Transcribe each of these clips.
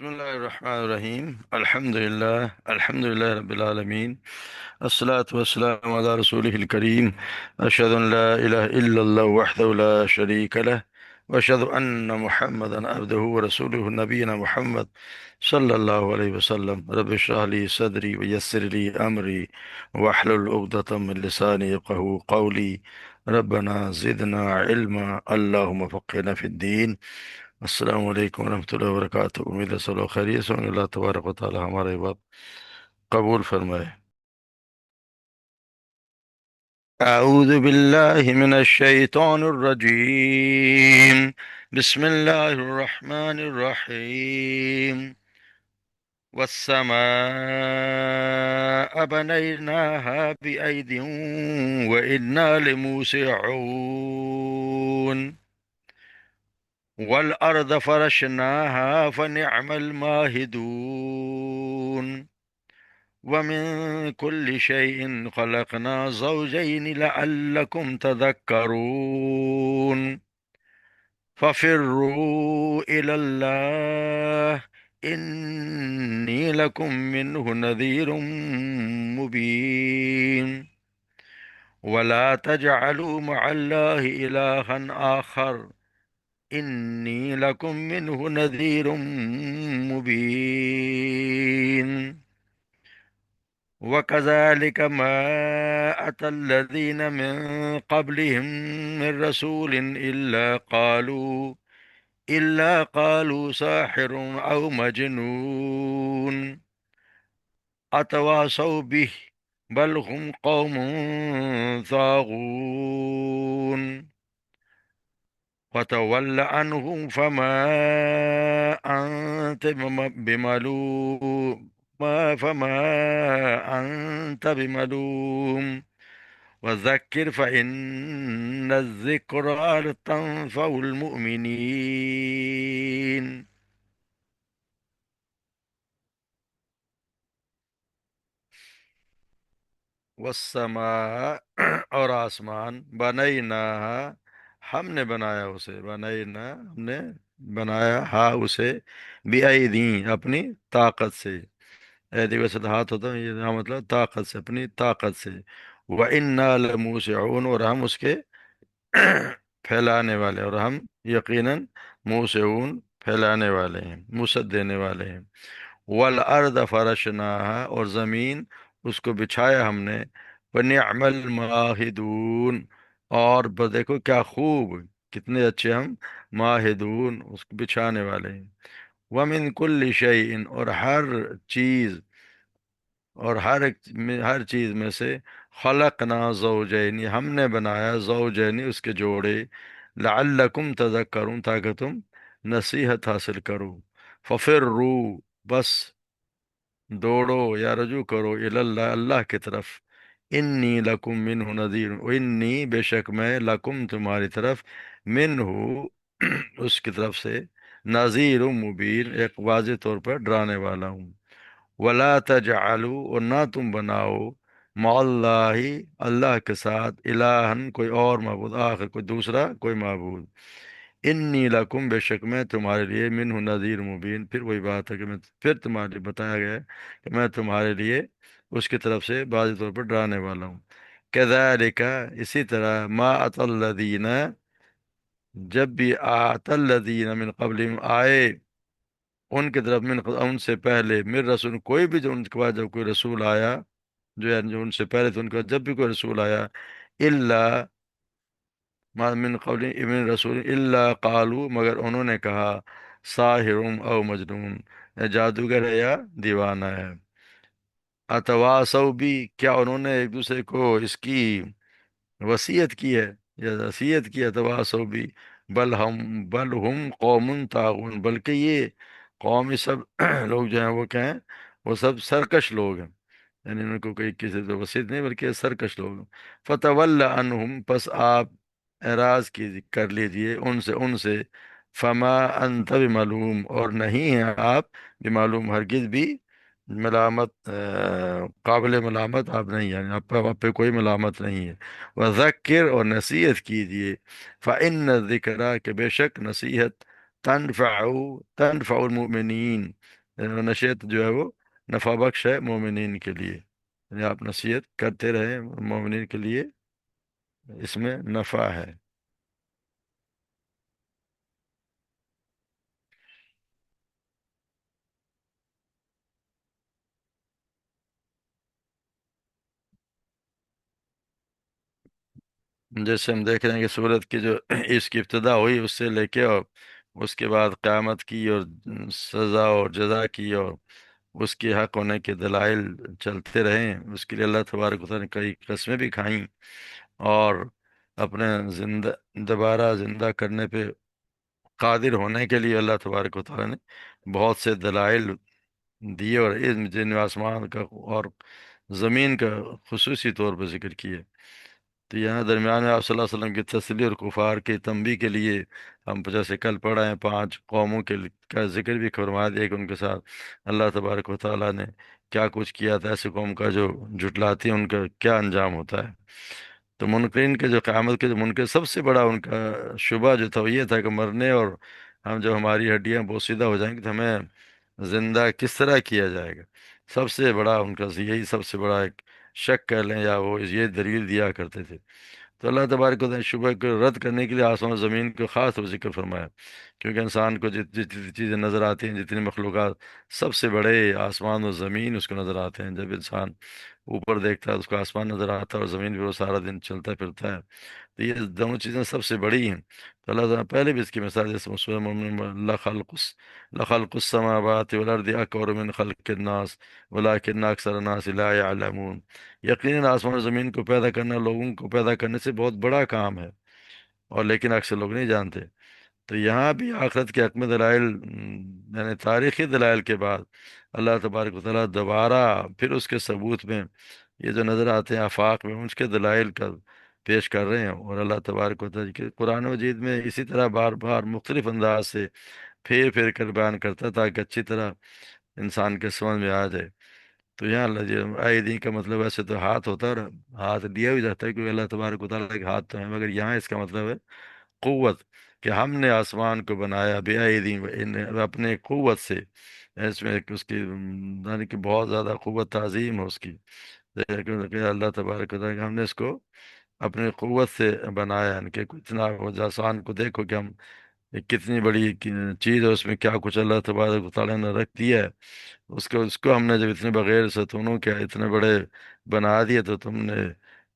بسم الله الرحمن الرحيم. الحمد لله رب العالمين. الصلاة والسلام على رسوله الكريم. أشهد أن لا إله إلا الله وحده لا شريك له، وأشهد أن محمدا عبده ورسوله نبينا محمد صلى الله عليه وسلم. رب اشرح لي صدري ويسر لي أمري واحلل عقدة من لساني يفقهوا قولي. ربنا زدنا علما، اللهم فقهنا في الدين. السلام علیکم ورحمۃ اللہ وبرکاتہ۔ امید ہے سب لوگ خیریت سے ہوں گے۔ اللہ تبارک و تعالی ہمارے بات قبول فرمائے۔ اعوذ باللہ من الشیطان الرجیم، بسم اللہ الرحمن الرحیم۔ والسماء بنيناها بأيد وإنا لموسعون، والأرض فرشناها فنعم الماهدون، ومن كل شيء خلقنا زوجين لعلكم تذكرون، ففروا إلى الله إني لكم منه نذير مبين، ولا تجعلوا مع الله إلها آخر إني لكم منه نذير مبين. وكذلك ما أتى الذين من قبلهم من رسول إلا قالوا ساحر أو مجنون أتواصوا به بل هم قوم طاغون. فتول عنهم أنت بملوم فما أنت بملوم، وذكر فإن الذكرى تنفع المؤمنين. والسماء اور آسمان، بنیناہا ہم نے بنایا اسے، بنینا ہم نے بنایا، ہا اسے، بِأَيْدِی اپنی طاقت سے۔ ایدی ویسے تو ہاتھ ہوتا ہے، یہ یہاں مطلب طاقت سے، اپنی طاقت سے۔ وَإِنَّا لَمُوسِعُونَ اور ہم اس کے پھیلانے والے، اور ہم یقیناً موسعون پھیلانے والے ہیں، وسعت دینے والے ہیں۔ والارض فرشناها اور زمین اس کو بچھایا ہم نے، ونعم الماہدون اور دیکھو کیا خوب، کتنے اچھے ہم ماہدون اس کو بچھانے والے ہیں۔ ومن کل شیء اور ہر چیز، اور ہر چیز میں سے، خلقنا زوجین ہم نے بنایا، زوجین اس کے جوڑے، لعلکم تذکرون تاکہ تم نصیحت حاصل کرو۔ ففروا بس دوڑو یا رجوع کرو، اللہ اللہ کی طرف، انی لکم منہ نذیر، انی بے شک میں، لکم تمہاری طرف، منہ اس کی طرف سے، نذیر مبین ایک واضح طور پر ڈرانے والا ہوں۔ ولا تجعلوا اور نہ تم بناؤ، مع اللہ اللہ کے ساتھ، الہن کوئی اور معبود، آخر کوئی دوسرا کوئی معبود، انی لکم بے شک میں تمہارے لیے، منہ نذیر مبین پھر وہی بات ہے کہ میں پھر تمہارے لیے بتایا گیا ہے کہ میں تمہارے لیے اس کی طرف سے واضح طور پر ڈرانے والا ہوں۔ کذالک اسی طرح، ما اتی الذین جب بھی، آتی الذین من قبلہم آئے ان کی طرف، ان سے پہلے، من رسول کوئی بھی جو ان کے بعد جب کوئی رسول آیا، جو یعنی جو ان سے پہلے تھے ان کے بعد جب بھی کوئی رسول آیا، الا ما من قبل من رسول الا قالوا مگر انہوں نے کہا، ساحر او مجنون یا جادوگر ہے یا دیوانہ ہے۔ اتواصوا بھی کیا انہوں نے ایک دوسرے کو اس کی وصیت کی ہے یا نصیحت کی ہے، تواصوا بھی، بل ہم قوم طاغون بلکہ یہ قوم، یہ سب لوگ جو ہیں وہ کیا ہیں، وہ سب سرکش لوگ ہیں، یعنی ان کو کوئی کسی سے وسیعت نہیں بلکہ سرکش لوگ ہیں۔ فتول عنہم پس آپ اعراض کر لیجئے ان سے، فما انت بملوم اور نہیں ہیں آپ بمعلوم ہرگز بھی، ملامت قابل ملامت آپ نہیں، یعنی آپ پہ کوئی ملامت نہیں ہے۔ وذکر اور نصیحت کیجئے، فإن الذکرہ کہ بے شک نصیحت، تنفع تنفع المؤمنین، نصیحت جو ہے وہ نفع بخش ہے مومنین کے لیے، یعنی آپ نصیحت کرتے رہیں مومنین کے لیے، اس میں نفع ہے۔ جیسے ہم دیکھ رہے ہیں کہ سورت کی جو اس کی ابتدا ہوئی اس سے لے کے اور اس کے بعد قیامت کی اور سزا اور جزا کی اور اس کے حق ہونے کے دلائل چلتے رہے، اس کے لیے اللہ تبارک و تعالیٰ نے کئی قسمیں بھی کھائیں، اور اپنے زندہ دوبارہ زندہ کرنے پہ قادر ہونے کے لیے اللہ تبارک و تعالیٰ نے بہت سے دلائل دیے، اور ان جن آسمان کا اور زمین کا خصوصی طور پر ذکر کیے۔ تو یہاں درمیان میں آپ صلی اللہ علیہ وسلم کی تسلی اور کفار کی تنبیہ کے لیے ہم جیسے کل پڑھا ہے 5 قوموں کا ذکر بھی فرما دیا کہ ان کے ساتھ اللہ تبارک و تعالیٰ نے کیا کچھ کیا تھا، ایسے قوم کا جو جھٹلاتی ہیں ان کا کیا انجام ہوتا ہے۔ تو منکرین کے جو قیامت کے جو منکر سب سے بڑا ان کا شبہ جو تھا وہ یہ تھا کہ مرنے اور ہم جب ہماری ہڈیاں بوسیدہ ہو جائیں گی تو ہمیں زندہ کس طرح کیا جائے گا، سب سے بڑا ان کا یہی سب سے بڑا ایک شک کہہ لیں یا وہ یہ دلیل دیا کرتے تھے۔ تو اللہ تبارک و تعالیٰ نے شبہ کو رد کرنے کے لیے آسمان و زمین کو خاص طور ذکر فرمایا، کیونکہ انسان کو جتنی چیزیں نظر آتی ہیں، جتنی مخلوقات، سب سے بڑے آسمان و زمین اس کو نظر آتے ہیں۔ جب انسان اوپر دیکھتا ہے اس کو آسمان نظر آتا ہے، اور زمین پہ وہ سارا دن چلتا پھرتا ہے، تو یہ دونوں چیزیں سب سے بڑی ہیں۔ تو اللہ تعالیٰ پہلے بھی اس کی مثال جیسے سورہ مومن میں لخلق السماوات والارض اکبر من خلق الناس ولکن اکثر الناس لا يعلمون، یقیناً آسمان و زمین کو پیدا کرنا لوگوں کو پیدا کرنے سے بہت بڑا کام ہے، اور لیکن اکثر لوگ نہیں جانتے۔ تو یہاں بھی آخرت کے حق میں دلائل، یعنی تاریخی دلائل کے بعد اللہ تبارک و تعالیٰ دوبارہ پھر اس کے ثبوت میں یہ جو نظر آتے ہیں آفاق میں اس کے دلائل کا پیش کر رہے ہیں، اور اللہ تبارک و تعالیٰ کہ قرآن مجید میں اسی طرح بار بار مختلف انداز سے پھیر پھیر کر بیان کرتا تاکہ اچھی طرح انسان کے سمجھ میں آ جائے۔ تو یہاں اللہ جی آئیدین کا مطلب ویسے تو ہاتھ ہوتا ہے، اور ہاتھ لیا بھی جاتا ہے کیونکہ اللہ تبارک و تعالیٰ کے ہاتھ تو ہیں، مگر یہاں اس کا مطلب ہے قوت، کہ ہم نے آسمان کو بنایا بے ایدین اپنے قوت سے، اس میں اس کی یعنی کہ بہت زیادہ قوت تعظیم ہے اس کی، کہ اللہ تبارک و تعالیٰ کہ ہم نے اس کو اپنی قوت سے بنایا، یعنی کہ اتنا وہ آسمان کو دیکھو کہ ہم کتنی بڑی چیز ہے، اس میں کیا کچھ اللہ تبارک و تعالیٰ نے رکھ دیا ہے، اس کو ہم نے جب اتنے بغیر ستونوں کے اتنے بڑے بنا دیے تو تم نے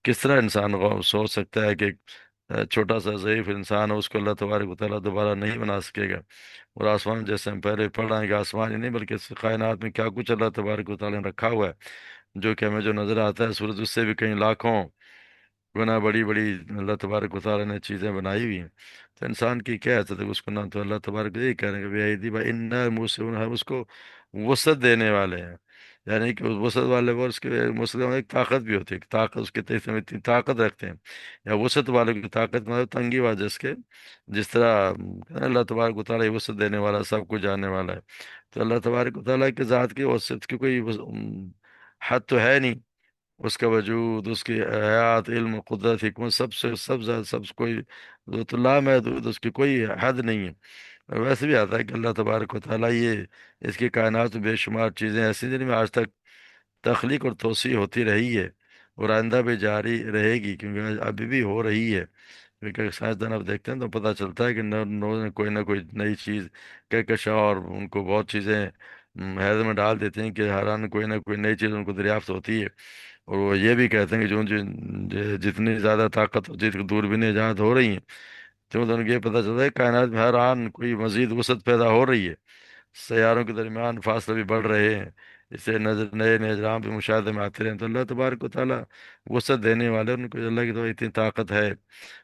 کس طرح انسان سوچ سکتا ہے کہ ایک چھوٹا سا ضعیف انسان ہے، اس کو اللہ تبارک و تعالیٰ دوبارہ نہیں بنا سکے گا۔ اور آسمان جیسے ہم پہلے پڑھ رہے ہیں کہ آسمان ہی نہیں بلکہ اس کائنات میں کیا کچھ اللہ تبارک و تعالیٰ نے رکھا ہوا ہے، جو کہ ہمیں جو نظر آتا ہے سورج اس سے بھی کہیں لاکھوں گنا بڑی بڑی اللہ تبارک و تعالیٰ نے چیزیں بنائی ہوئی ہیں۔ تو انسان کی کیا حیثیت ہے اس کو، نہ تو اللہ تبارک یہی کہہ رہے ہیں کہ بے عیدی بھائی ان موسون، ہم اس کو وسعت دینے والے ہیں، یعنی کہ اس وسعت والے وہ اس کے وسعت میں ایک طاقت بھی ہوتی ہے، کہ طاقت اس کے تیس میں اتنی طاقت رکھتے ہیں، یا وسعت والے کی طاقت مطلب تنگی واجہ اس کے، جس طرح اللہ تبارک و تعالیٰ وسعت دینے والا سب کچھ جاننے والا ہے۔ تو اللہ تبارک و تعالیٰ کی ذات کی وسعت کی کوئی حد تو ہے نہیں، اس کا وجود، اس کی حیات، علم، قدرت، حکمت، سب سے سب زیادہ سب سے کوئی وہ تو لامحدود، اس کی کوئی حد نہیں ہے۔ اور ویسے بھی آتا ہے کہ اللہ تبارک و تعالیٰ یہ اس کی کائنات میں بے شمار چیزیں ایسی جن میں آج تک تخلیق اور توسیع ہوتی رہی ہے، اور آئندہ بھی جاری رہے گی، کیونکہ ابھی بھی ہو رہی ہے، کیونکہ سائنسدان اب دیکھتے ہیں تو پتہ چلتا ہے کہ نہ کوئی نئی چیز کہکشاں، اور ان کو بہت چیزیں حیرت میں ڈال دیتے ہیں کہ ہر کوئی نہ کوئی نئی چیز ان کو دریافت ہوتی ہے، اور وہ یہ بھی کہتے ہیں کہ جتنی زیادہ طاقت جتنی دوربینیں ایجاد ہو رہی ہیں، تو ان کو یہ پتہ چلتا ہے کہ کائنات میں ہر آن کوئی مزید وسعت پیدا ہو رہی ہے، سیاروں کے درمیان فاصلے بھی بڑھ رہے ہیں، اس سے نظر نئے نئے اجرام بھی مشاہدے میں آتے رہے ہیں۔ تو اللہ تبارک و تعالیٰ وسعت دینے والے، ان کو اللہ کی تو اتنی طاقت ہے۔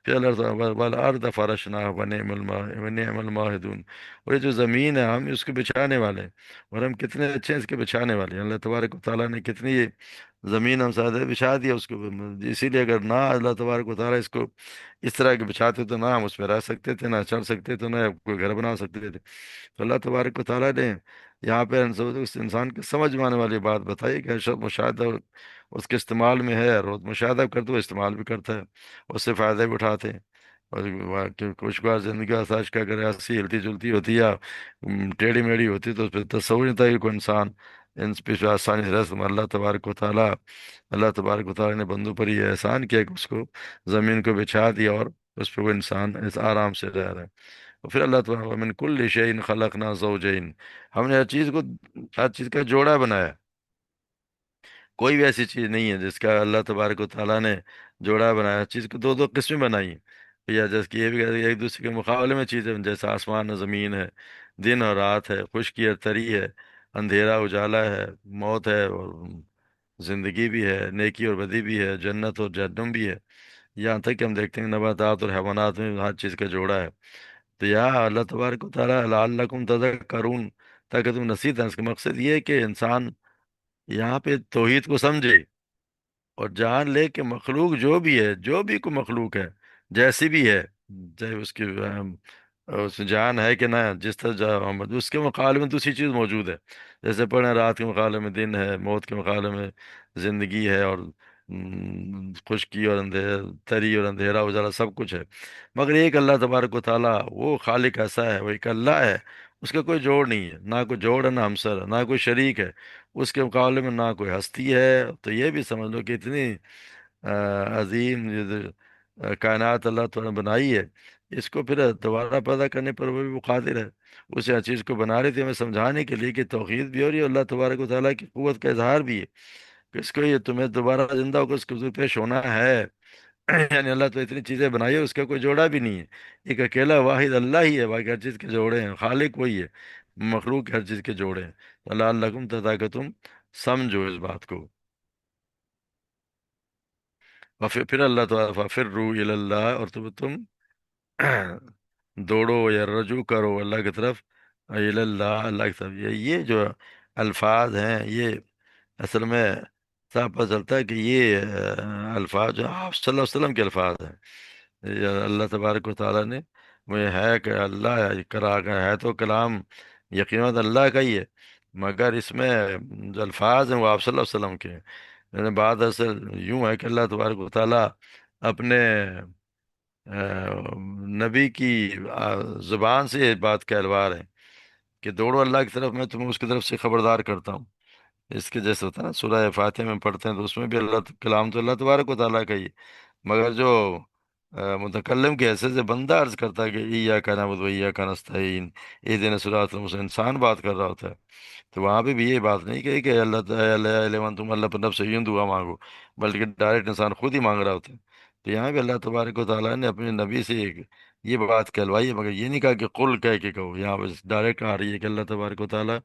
پھر اللہ تعالیٰ والارض فرشنا ونعم الماہدون، اور یہ جو زمین ہے ہم اس کے بچھانے والے ہیں، اور ہم کتنے اچھے ہیں اس کے بچھانے والے ہیں۔ اللہ تبارک و تعالیٰ نے کتنی یہ زمین ہم ساتھ بچھا دیا اس کو، اسی لیے اگر نہ اللہ تبارک و تعالیٰ اس کو اس طرح کے بچھاتے تو نہ ہم اس پہ رہ سکتے تھے، نہ چڑھ سکتے تھے، نہ کوئی گھر بنا سکتے تھے۔ تو اللہ تبارک و تعالیٰ نے یہاں پہ اس انسان کے سمجھ میں آنے والی بات بتائی کہ ہر شخص مشاہدہ اس کے استعمال میں ہے، اور وہ مشاہدہ کرتے وہ استعمال بھی کرتا ہے، اس سے فائدہ بھی اٹھاتے ہیں۔ اور کچھ بار زندگی آسائش کا اگر ایسی ہلتی جلتی ہوتی یا ٹیڑھی میڑھی ہوتی تو پھر تصور نہیں تھا کہ کوئی انسان ان پہ آسانی سے رہ سکتا۔ اللہ تبارک و تعالیٰ، اللہ تبارک و تعالیٰ نے بندوں پر یہ احسان کیا کہ اس کو زمین کو بچھا دیا، اور اس پہ وہ انسان اس آرام سے رہ رہا ہے۔ اور پھر اللہ تعالیٰ من کل شیء خلقنا زوجین، ہم نے ہر چیز کو، ہر چیز کا جوڑا بنایا۔ کوئی بھی ایسی چیز نہیں ہے جس کا اللہ تبارک و تعالیٰ نے جوڑا بنایا، چیز کو دو دو قسمیں بنائی ہیں۔ یا جیسے کہ یہ بھی کہتے ہیں کہ ایک دوسرے کے مقابلے میں چیزیں، جیسے آسمان اور زمین ہے، دن اور رات ہے، خشکی اور تری ہے، اندھیرا اجالا ہے، موت ہے اور زندگی بھی ہے، نیکی اور بدی بھی ہے، جنت اور جہنم بھی ہے۔ یہاں تک کہ ہم دیکھتے ہیں نباتات اور حیوانات میں ہر چیز کا جوڑا ہے۔ تو یہاں اللہ تبارک و تعالیٰ لعلکم تذکرون، تاکہ تم نصیحت ہے، اس کا مقصد یہ ہے کہ انسان یہاں پہ توحید کو سمجھے اور جان لے کہ مخلوق جو بھی ہے، جو بھی کوئی مخلوق ہے، جیسی بھی ہے، چاہے اس کی اس میں جان ہے کہ نہ، جس طرح اس کے مقابلے میں دوسری چیز موجود ہے۔ جیسے پڑھیں رات کے مقابلے میں دن ہے، موت کے مقابلے میں زندگی ہے، اور خشکی اور اندھیرا، تری اور اندھیرا اجالا سب کچھ ہے۔ مگر ایک اللہ تبارک و تعالیٰ وہ خالق ایسا ہے، وہ ایک اللہ ہے، اس کا کوئی جوڑ نہیں ہے، نہ کوئی جوڑ ہے نہ ہمسر ہے، نہ کوئی شریک ہے، اس کے مقابلے میں نہ کوئی ہستی ہے۔ تو یہ بھی سمجھ لو کہ اتنی عظیم یہ جو کائنات اللہ تعالیٰ نے بنائی ہے، اس کو پھر دوبارہ پیدا کرنے پر وہ بھی وہ قادر ہے۔ اسے ہر چیز کو بنا رہی تھی ہمیں سمجھانے کے لیے کہ توحید بھی ہو رہی ہے، اللہ تبارک و تعالیٰ کی قوت کا اظہار بھی ہے کہ اس کو یہ تمہیں دوبارہ زندہ ہو کر اس کے حضور پیش ہونا ہے۔ یعنی اللہ تو اتنی چیزیں بنائی ہے، اس کا کوئی جوڑا بھی نہیں ہے، ایک اکیلا واحد اللہ ہی ہے، باقی ہر چیز کے جوڑے ہیں، خالق وہی ہے، مخلوق ہر چیز کے جوڑے ہیں۔ اللہ لعلکم تاکہ تم سمجھو اس بات کو۔ پھر اللہ تعالیٰ ففروا الی اللہ، اور تم دوڑو یا رجوع کرو اللہ کی طرف، الی اللہ، اللہ کی طرف۔ یہ جو الفاظ ہیں، یہ اصل میں صاف پتہ چلتا ہے کہ یہ الفاظ جو آپ صلی اللہ علیہ وسلم کے الفاظ ہیں، یہ اللہ تبارک و تعالیٰ نے، وہ ہے کہ اللہ ہے کرا کا ہے تو کلام یقیناً اللہ کا ہی ہے، مگر اس میں جو الفاظ ہیں وہ آپ صلی اللہ علیہ وسلم کے ہیں۔ یعنی بات اصل یوں ہے کہ اللہ تبارک و تعالیٰ اپنے نبی کی زبان سے یہ بات کہلوا رہے ہیں کہ دوڑو اللہ کی طرف، میں تمہیں اس کی طرف سے خبردار کرتا ہوں۔ اس کے جیسے ہوتا ہے نا سورہ فاتحہ میں پڑھتے ہیں تو اس میں بھی اللہ کلام تو اللہ تبارک و تعالیٰ کا ہی ہے، مگر جو متکلم کی حیثیت سے بندہ عرض کرتا ہے کہ ایاک نعبد و ایاک نستعین، اہدنا الصراط المستقیم، انسان بات کر رہا ہوتا ہے۔ تو وہاں پہ بھی یہ بات نہیں کہی کہ اللہ تعالیٰ تم اللہ پر نب سے یوں دعا مانگو، بلکہ ڈائریکٹ انسان خود ہی مانگ رہا ہوتا ہے۔ تو یہاں بھی اللہ تبارک و تعالیٰ نے اپنے نبی سے یہ بات کہلوائی ہے، مگر یہ نہیں کہا کہ قل کہہ کے کہو، یہاں بس ڈائریکٹ آ رہی ہے کہ اللہ تبارک و تعالیٰ،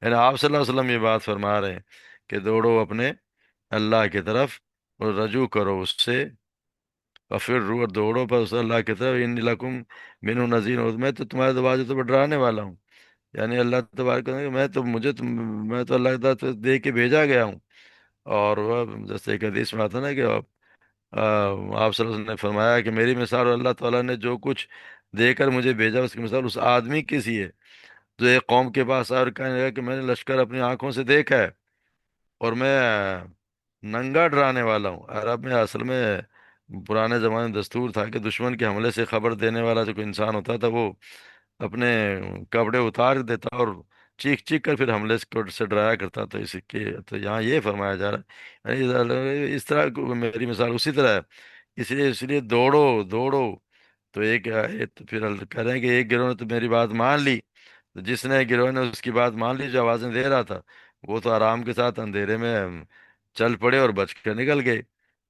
یعنی آپ صلی اللہ علیہ وسلم یہ بات فرما رہے ہیں کہ دوڑو اپنے اللہ کی طرف اور رجوع کرو اس سے، اور پھر رو اور دوڑو پر اس اللہ کی طرف، ان لکم منہ نذیر، میں تو تمہارے دروازے تو ڈرانے والا ہوں۔ یعنی اللہ تبارک و تعالیٰ، میں تو اللہ کی طرف سے دے کے بھیجا گیا ہوں۔ اور وہ جیسے ایک حدیث میں آتا نا کہ آپ صلی اللہ علیہ وسلم نے فرمایا کہ میری مثال اور اللہ تعالیٰ نے جو کچھ دے کر مجھے بھیجا، اس کی مثال اس آدمی کی سی ہے جو ایک قوم کے پاس آیا اور کہنے لگا کہ میں نے لشکر اپنی آنکھوں سے دیکھا ہے، اور میں ننگا ڈرانے والا ہوں۔ عرب میں اصل میں پرانے زمانے میں دستور تھا کہ دشمن کے حملے سے خبر دینے والا جو کوئی انسان ہوتا تھا، وہ اپنے کپڑے اتار دیتا اور چیخ چیخ کر پھر حملے سے ڈرایا کرتا۔ تو اس کے تو یہاں یہ فرمایا جا رہا ہے، یعنی اس طرح میری مثال اسی طرح ہے، اس لیے دوڑو دوڑو۔ تو تو پھر کہہ رہے ہیں کہ ایک گروہ نے تو میری بات مان لی، تو جس نے گروہ نے اس کی بات مان لی جو آوازیں دے رہا تھا، وہ تو آرام کے ساتھ اندھیرے میں چل پڑے اور بچ کر نکل گئے،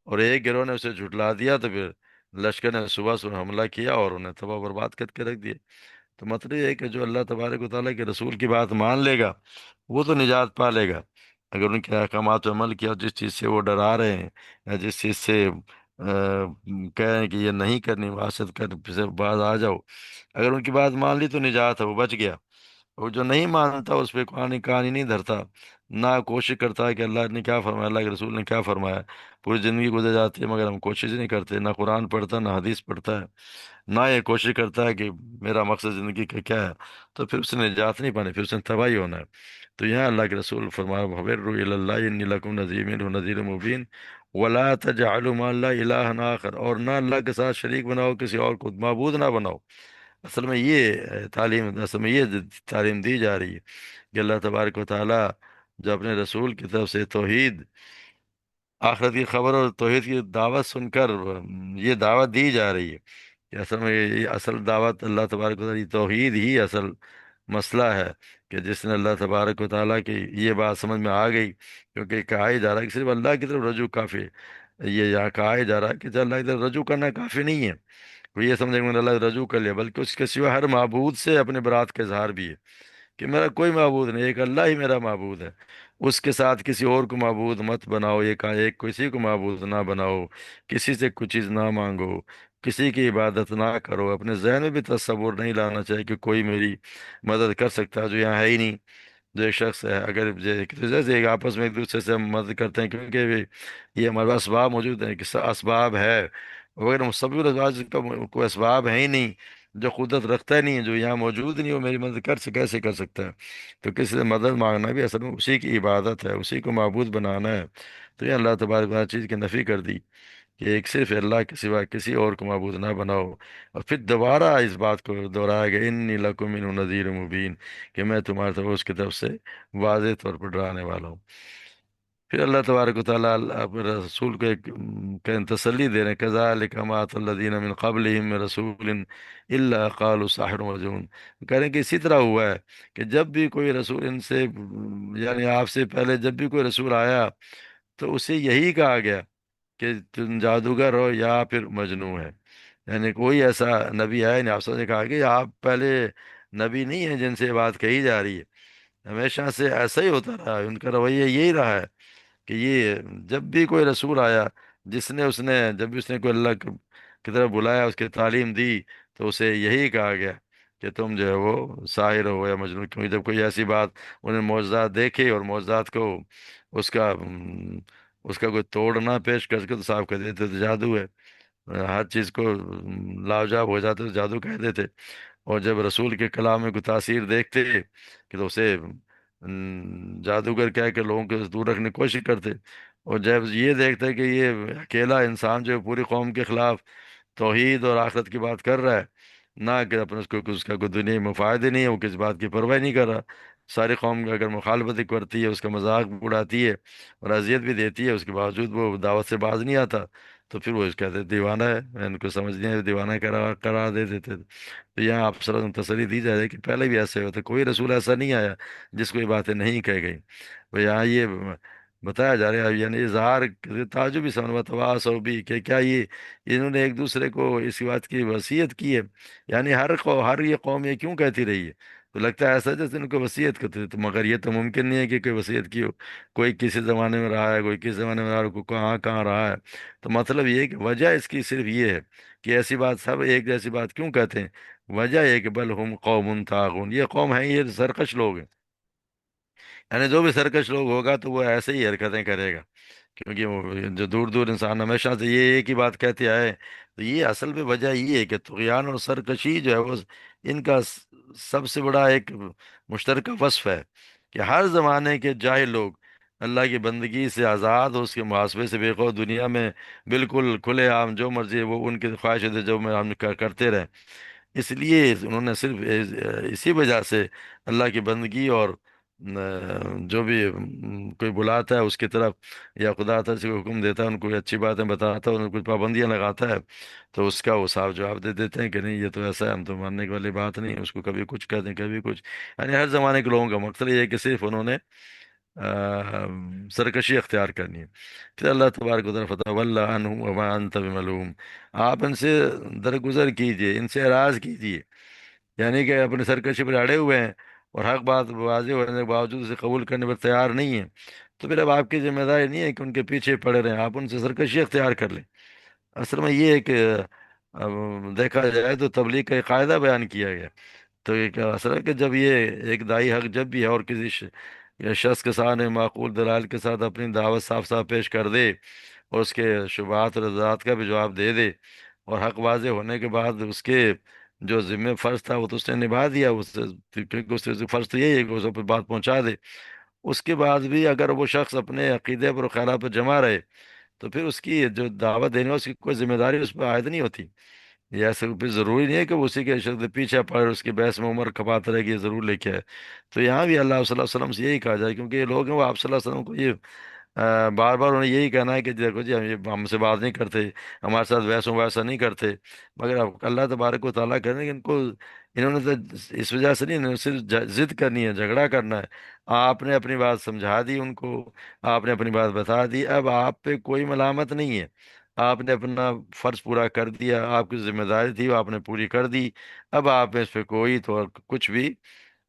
اور ایک گروہ نے اسے جھٹلا دیا، تو پھر لشکر نے صبح صبح حملہ کیا اور انہیں تباہ و برباد کر کے رکھ دیا۔ تو مطلب یہ ہے کہ جو اللہ تبارک و تعالیٰ کے رسول کی بات مان لے گا وہ تو نجات پا لے گا، اگر ان کے احکامات پہ عمل کیا، جس چیز سے وہ ڈرا رہے ہیں یا جس چیز سے کہہ رہے ہیں کہ یہ نہیں کرنی، معاشرت کر سے باز آ جاؤ، اگر ان کی بات مان لی تو نجات ہے، وہ بچ گیا۔ وہ جو نہیں مانتا اس پہ کہانی نہیں دھرتا، نہ کوشش کرتا ہے کہ اللہ نے کیا فرمایا، اللہ کے رسول نے کیا فرمایا، پوری زندگی گزر جاتی ہے مگر ہم کوشش نہیں کرتے، نہ قرآن پڑھتا نہ حدیث پڑھتا ہے، نہ یہ کوشش کرتا ہے کہ میرا مقصد زندگی کا کیا ہے، تو پھر اس نے نجات نہیں پانی، پھر اس نے تباہی ہونا ہے۔ تو یہاں اللہ کے رسول فرمایا فَفِرُّوا إِلَى اللَّهِ إِنِّي لَكُمْ نَذِيرٌ مُبِينٌ، ولا تجعلوا مع اللہ الہ آخر، اور نہ اللہ کے ساتھ شریک بناؤ، کسی اور کو معبود نہ بناؤ۔ اصل میں یہ تعلیم دی جا رہی ہے کہ اللہ تبارک و تعالیٰ جو اپنے رسول کی طرف سے توحید، آخرت کی خبر اور توحید کی دعوت سن کر یہ دعوت دی جا رہی ہے کہ اصل میں یہ اصل دعوت اللہ تبارک و تعالیٰ کی توحید ہی اصل مسئلہ ہے، کہ جس نے اللہ تبارک و تعالیٰ کی یہ بات سمجھ میں آ گئی، کیونکہ کہا ہی جا رہا ہے کہ صرف اللہ کی طرف رجوع کافی ہے۔ یہ یہاں کہا ہی جا رہا ہے کہ اللہ کی طرف رجوع کرنا کافی نہیں ہے، کوئی یہ سمجھے کہ میں نے اللہ کی رجوع کر لیا، بلکہ اس کے سوا ہر معبود سے اپنے برات کا اظہار بھی ہے، کہ میرا کوئی معبود نہیں، ایک اللہ ہی میرا معبود ہے، اس کے ساتھ کسی اور کو معبود مت بناؤ، یہ کہا ایک کسی کو معبود نہ بناؤ، کسی سے کچھ چیز نہ مانگو، کسی کی عبادت نہ کرو، اپنے ذہن میں بھی تصور نہیں لانا چاہیے کہ کوئی میری مدد کر سکتا ہے جو یہاں ہے ہی نہیں۔ جو ایک شخص ہے، اگر جیسے ایک آپس میں ایک دوسرے سے ہم مدد کرتے ہیں، کیونکہ یہ ہمارے پاس اسباب موجود ہیں، کہ اسباب ہے، اگر مستقبل ازواج کا کوئی اسباب ہے ہی نہیں، جو قدرت رکھتا ہی نہیں ہے، جو یہاں موجود نہیں، وہ میری مدد کیسے کر سکتا ہے؟ تو کسی سے مدد مانگنا بھی اصل میں اسی کی عبادت ہے، اسی کو معبود بنانا ہے۔ تو یہ اللہ تبارک و تعالیٰ چیز کی نفی کر دی کہ ایک صرف اللہ کے سوا کسی اور کو معبود نہ بناؤ، اور پھر دوبارہ اس بات کو دہرایا گیا، انی لکم منہ نذیر مبین، کہ میں تمہاری طرف اس کی طرف سے واضح طور پر ڈرانے والا ہوں۔ پھر اللہ تبارک و تعالیٰ اپنے رسول کو ایک کہ تسلی دے رہے ہیں، کذالک ما اتى الذین من قبلہم من رسول الا قالوا ساحر مجنون۔ کہہ رہے ہیں کہ اسی طرح ہوا ہے کہ جب بھی کوئی رسول ان سے، یعنی آپ سے پہلے جب بھی کوئی رسول آیا تو اسے یہی کہا گیا کہ تم جادوگر ہو یا پھر مجنون ہے۔ یعنی کوئی ایسا نبی آیا نہیں، آپ سب نے کہا کہ آپ پہلے نبی نہیں ہیں جن سے یہ بات کہی جا رہی ہے، ہمیشہ سے ایسا ہی ہوتا رہا ہے، ان کا رویہ یہی رہا ہے کہ یہ جب بھی کوئی رسول آیا، جب بھی اس نے کوئی اللہ کی طرف بلایا، اس کی تعلیم دی، تو اسے یہی کہا گیا کہ تم جو ہے وہ ساحر ہو یا مجنون، کیونکہ جب کوئی ایسی بات انہیں معجزات دیکھے اور معجزات کو اس کا اس کا کوئی توڑ نہ پیش کر سکے تو صاحب کہہ دیتے تو جادو ہے، ہر چیز کو لاجواب ہو جاتے تو جادو کہہ دیتے۔ اور جب رسول کے کلام میں کوئی تاثیر دیکھتے کہ تو اسے جادوگر کہہ کے لوگوں کو دور رکھنے کی کوشش کرتے، اور جب یہ دیکھتے کہ یہ اکیلا انسان جو ہے پوری قوم کے خلاف توحید اور آخرت کی بات کر رہا ہے، نہ کہ اپنے اس کا کوئی دنیا مفاد ہی نہیں ہے، وہ کس بات کی پرواہ نہیں کر رہا، ساری قوم اگر مخالفت کرتی ہے، اس کا مذاق اڑاتی ہے اور اذیت بھی دیتی ہے، اس کے باوجود وہ دعوت سے باز نہیں آتا، تو پھر وہ اس کہتے دیوانہ ہے، ان کو سمجھ نہیں ہے، دیوانہ قرار دے دیتے۔ تو یہاں آپ صلی اللہ علیہ وسلم تسلی دی جا رہی ہے کہ پہلے بھی ایسے ہوتے، کوئی رسول ایسا نہیں آیا جس کو یہ باتیں نہیں کہی گئی۔ وہ یہاں یہ بتایا جا رہا ہے، یعنی اظہار تعجب بھی سمجھ تواصو بھی، کہ کیا یہ انہوں نے ایک دوسرے کو اس بات کی وصیت کی ہے؟ یعنی ہر یہ قوم یہ کیوں کہتی رہی ہے؟ تو لگتا ہے ایسا جیسے ان کو وصیت کرتے تھے، تو مگر یہ تو ممکن نہیں ہے کہ کوئی وصیت کی ہو، کوئی کسی زمانے میں رہا ہے، کوئی کس زمانے میں رہا ہے، کوئی کہاں کہاں رہا ہے۔ تو مطلب یہ ہے کہ وجہ اس کی صرف یہ ہے کہ ایسی بات سب ایک جیسی بات کیوں کہتے ہیں؟ وجہ یہ کہ بل ہم قوم طاغون، یہ قوم ہے، یہ سرکش لوگ ہیں، یعنی جو بھی سرکش لوگ ہوگا تو وہ ایسے ہی حرکتیں کرے گا، کیونکہ وہ جو دور دور انسان ہمیشہ سے یہ ایک ہی بات کہتے آئے، تو یہ اصل میں وجہ یہ ہے کہ طغیان اور سرکشی جو ہے وہ ان کا سب سے بڑا ایک مشترکہ وصف ہے، کہ ہر زمانے کے جاہل لوگ اللہ کی بندگی سے آزاد اور اس کے محاسبے سے بے خوف دنیا میں بالکل کھلے عام جو مرضی وہ ان کی خواہش ہے جو میں ہم کرتے رہیں، اس لیے انہوں نے صرف اسی وجہ سے اللہ کی بندگی اور جو بھی کوئی بلاتا ہے اس کی طرف، یا خدا تعالی سے کوئی حکم دیتا ہے، ان کو اچھی باتیں بتاتا ہے، ان کو کچھ پابندیاں لگاتا ہے، تو اس کا وہ صاف جواب دے دیتے ہیں کہ نہیں یہ تو ایسا ہے، ہم تو ماننے کی والی بات نہیں ہے، اس کو کبھی کچھ کہتے ہیں کبھی کچھ۔ یعنی ہر زمانے کے لوگوں کا مقصد یہ ہے کہ صرف انہوں نے سرکشی اختیار کرنی ہے۔ پھر اللہ تبارک و تعالیٰ فتح واللہ عنہم وما انت بملوم، آپ ان سے درگزر کیجئے، ان سے اعراض کیجئے، یعنی کہ اپنے سرکشی پر اڑے ہوئے ہیں اور حق بات واضح ہونے کے باوجود اسے قبول کرنے پر تیار نہیں ہیں، تو پھر اب آپ کی ذمہ داری نہیں ہے کہ ان کے پیچھے پڑے رہیں، آپ ان سے سرکشی اختیار کر لیں۔ اصل میں یہ ہے کہ اب دیکھا جائے تو تبلیغ کا ایک قاعدہ بیان کیا گیا، تو یہ کیا اصل ہے کہ جب یہ ایک دائی حق جب بھی ہے اور کسی یا شخص کے سامنے معقول دلائل کے ساتھ اپنی دعوت صاف صاف پیش کر دے، اور اس کے شبہات اور رضاعت کا بھی جواب دے دے، اور حق واضح ہونے کے بعد اس کے جو ذمہ فرض تھا وہ تو اس نے نبھا دیا، کیونکہ اس سے فرض تو یہی ہے کہ اس پر بات پہنچا دے، اس کے بعد بھی اگر وہ شخص اپنے عقیدے پر و خیالات پر جمع رہے، تو پھر اس کی جو دعوت دینے والا، اس کی کوئی ذمہ داری اس پہ عائد نہیں ہوتی. یہ ایسا پھر ضروری نہیں ہے کہ وہ اسی کے شخص پیچھے پڑ اس کی بحث میں عمر کھپاتا رہے کہ یہ ضرور لے کے آئے. تو یہاں بھی اللہ صلی اللہ علیہ وسلم سے یہی کہا جائے، کیونکہ یہ لوگ ہیں وہ آپ صلی اللہ علیہ وسلم کو یہ بار بار انہیں یہی کہنا ہے کہ دیکھو جی، ہم سے بات نہیں کرتے، ہمارے ساتھ ویسا ویسا نہیں کرتے. مگر اب اللہ تبارک و تعالیٰ کریں کہ ان کو، انہوں نے تو اس وجہ سے نہیں، انہوں نے صرف ضد کرنی ہے، جھگڑا کرنا ہے. آپ نے اپنی بات سمجھا دی ان کو، آپ نے اپنی بات بتا دی، اب آپ پہ کوئی ملامت نہیں ہے. آپ نے اپنا فرض پورا کر دیا، آپ کی ذمہ داری تھی وہ آپ نے پوری کر دی. اب آپ میں اس پہ کوئی تو کچھ بھی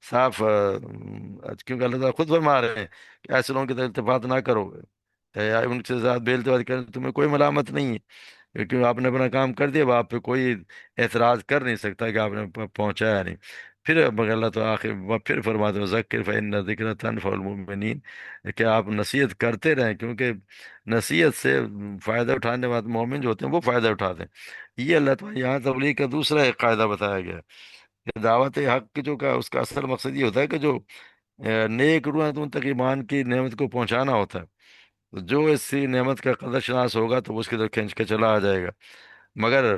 صاف کیونکہ اللہ تعالیٰ خود فرما رہے ہیں کہ ایسے لوگوں کی طرف التفات نہ کرو، یا ان سے زیادہ بے التفاط کریں، تمہیں کوئی ملامت نہیں ہے، کیونکہ آپ نے اپنا کام کر دیا. اب آپ پہ کوئی اعتراض کر نہیں سکتا کہ آپ نے پہنچایا نہیں. پھر مگر اللہ تو آخر پھر فرماتے ہیں ذکر فإن الذکر تنفع المؤمنین، کہ آپ نصیحت کرتے رہیں، کیونکہ نصیحت سے فائدہ اٹھانے والے مومن جو ہوتے ہیں وہ فائدہ اٹھاتے ہیں. یہ اللہ تعالیٰ یہاں تبلیغ کا دوسرا ایک قاعدہ بتایا گیا ہے کہ دعوت حق کی جو کا اس کا اصل مقصد یہ ہوتا ہے کہ جو نیک روح ہیں تو ان تک ایمان کی نعمت کو پہنچانا ہوتا ہے. تو جو اسی نعمت کا قدر شناس ہوگا تو وہ اس کی طرف کھینچ کے چلا آ جائے گا. مگر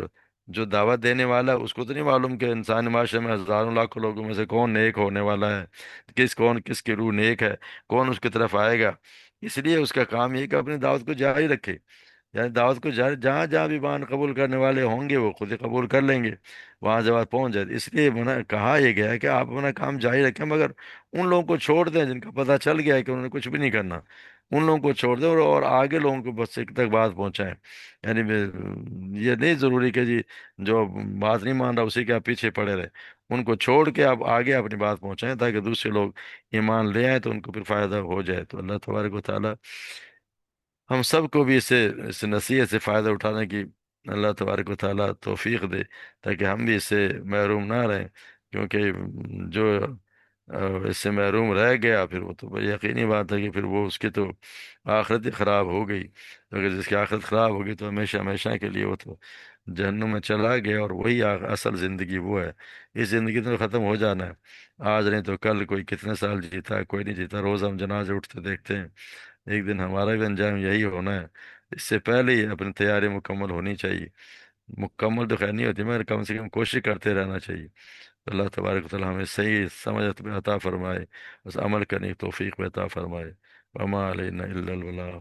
جو دعوت دینے والا ہے اس کو تو نہیں معلوم کہ انسانی معاشرے میں ہزاروں لاکھوں لوگوں میں سے کون نیک ہونے والا ہے، کس کی روح نیک ہے، کون اس کی طرف آئے گا. اس لیے اس کا کام یہ ہے کہ اپنی دعوت کو جاری رکھے. یعنی دعوت کو جہاں جہاں بھی ایمان قبول کرنے والے ہوں گے وہ خود ہی قبول کر لیں گے، وہاں جب بات پہنچ جائے. اس لیے کہا یہ گیا ہے کہ آپ اپنا کام جاری رکھیں، مگر ان لوگوں کو چھوڑ دیں جن کا پتہ چل گیا ہے کہ انہوں نے کچھ بھی نہیں کرنا. ان لوگوں کو چھوڑ دیں اور آگے لوگوں کو بس تک بات پہنچائیں. یعنی یہ نہیں ضروری کہ جی جو بات نہیں مان رہا اسی کے آپ پیچھے پڑے رہے. ان کو چھوڑ کے آپ آگے اپنی بات پہنچائیں تاکہ دوسرے لوگ ایمان لے آئیں تو ان کو پھر فائدہ ہو جائے. تو اللہ تبارک و تعالیٰ ہم سب کو بھی اس نصیحت سے فائدہ اٹھانے کی اللہ تبارک و تعالیٰ توفیق دے، تاکہ ہم بھی اس سے محروم نہ رہیں. کیونکہ جو اس سے محروم رہ گیا پھر وہ تو بڑی یقینی بات ہے کہ پھر وہ اس کی تو آخرت ہی خراب ہو گئی. اگر جس کی آخرت خراب ہوگی تو ہمیشہ ہمیشہ کے لیے وہ تو جہنم میں چلا گیا. اور وہی اصل زندگی وہ ہے. اس زندگی تو ختم ہو جانا ہے، آج نہیں تو کل. کوئی کتنے سال جیتا ہے، کوئی نہیں جیتا. روز ہم جنازے اٹھتے دیکھتے ہیں، ایک دن ہمارا بھی انجام یہی ہونا ہے. اس سے پہلے ہی اپنی تیاری مکمل ہونی چاہیے. مکمل تو خیر نہیں ہوتی مگر کم سے کم کوشش کرتے رہنا چاہیے. اللہ تبارک و تعالیٰ ہمیں صحیح سمجھ عطا فرمائے، بس عمل کرنے کی توفیق بھی عطا فرمائے. وما علینا الا البلاغ.